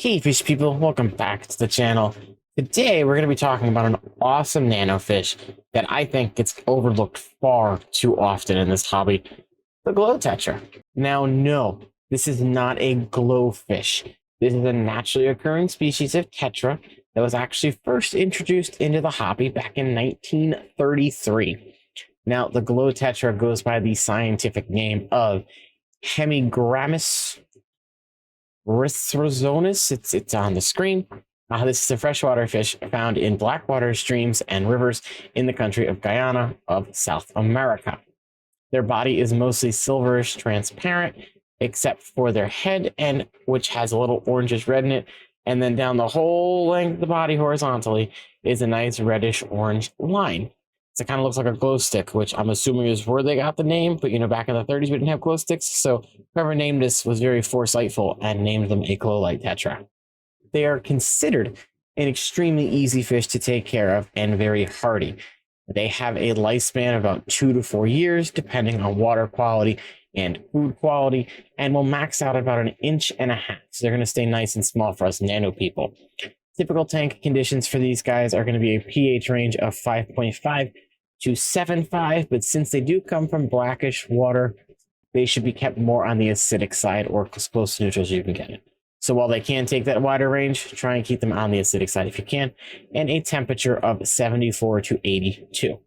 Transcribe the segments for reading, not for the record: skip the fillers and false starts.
Hey fish people, welcome back to the channel. Today we're going to be talking about an awesome nano fish that I think gets overlooked far too often in this hobby, the glow tetra. Now no, this is not a glowfish. This is a naturally occurring species of tetra that was actually first introduced into the hobby back in 1933. Now the glow tetra goes by the scientific name of Hemigrammus Rithrozonis. It's on the screen. This is a freshwater fish found in blackwater streams and rivers in the country of Guyana of South America. Their body is mostly silverish transparent, except for their head, and which has a little orangish red in it. And then down the whole length of the body horizontally is a nice reddish orange line. So it kind of looks like a glow stick, which I'm assuming is where they got the name. But, back in the 30s, we didn't have glow sticks. So whoever named this was very foresightful and named them a Glowlight Tetra. They are considered an extremely easy fish to take care of and very hardy. They have a lifespan of about 2 to 4 years, depending on water quality and food quality, and will max out about 1.5 inches. So they're going to stay nice and small for us nano people. Typical tank conditions for these guys are going to be a pH range of 5.5 to 7.5, but since they do come from blackish water, they should be kept more on the acidic side or as close to neutral as you can get it. So while they can take that wider range, try and keep them on the acidic side if you can, and a temperature of 74 to 82.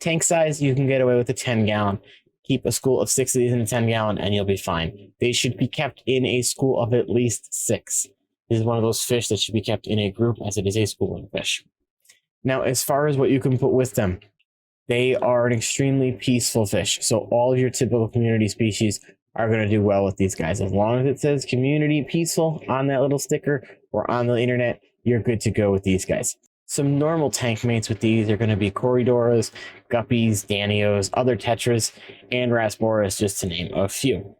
Tank size, you can get away with a 10-gallon. Keep a school of 6 of these in a 10-gallon and you'll be fine. They should be kept in a school of at least 6. This is one of those fish that should be kept in a group, as it is a schooling fish. Now, as far as what you can put with them, they are an extremely peaceful fish. So all of your typical community species are going to do well with these guys. As long as it says community peaceful on that little sticker or on the internet, you're good to go with these guys. Some normal tank mates with these are going to be Corydoras, Guppies, Danios, other Tetras, and Rasboras, just to name a few.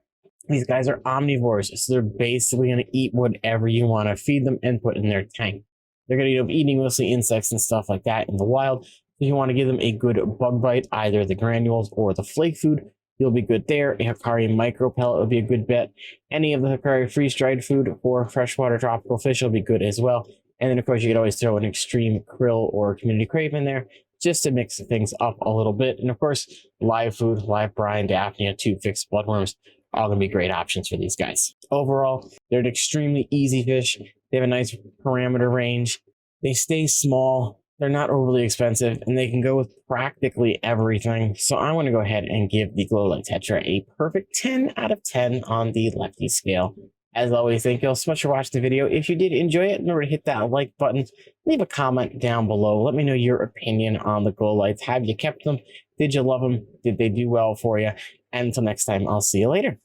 These guys are omnivores, so they're basically going to eat whatever you want to feed them and put in their tank. They're going to end up eating mostly insects and stuff like that in the wild. If you want to give them a good bug bite, either the granules or the flake food, you'll be good there. A Hikari micro pellet would be a good bet. Any of the Hikari freeze-dried food for freshwater tropical fish will be good as well. And then, of course, you could always throw an extreme krill or community crave in there just to mix things up a little bit. And, of course, live food, live brine, Daphnia, tube-fixed bloodworms, all going to be great options for these guys. Overall, they're an extremely easy fish. They have a nice parameter range. They stay small. They're not overly expensive, and they can go with practically everything. So I want to go ahead and give the Glowlight Tetra a perfect 10 out of 10 on the lefty scale. As always, thank you all so much for watching the video. If you did enjoy it, remember to hit that like button. Leave a comment down below. Let me know your opinion on the Glowlights. Have you kept them? Did you love them? Did they do well for you? And until next time, I'll see you later.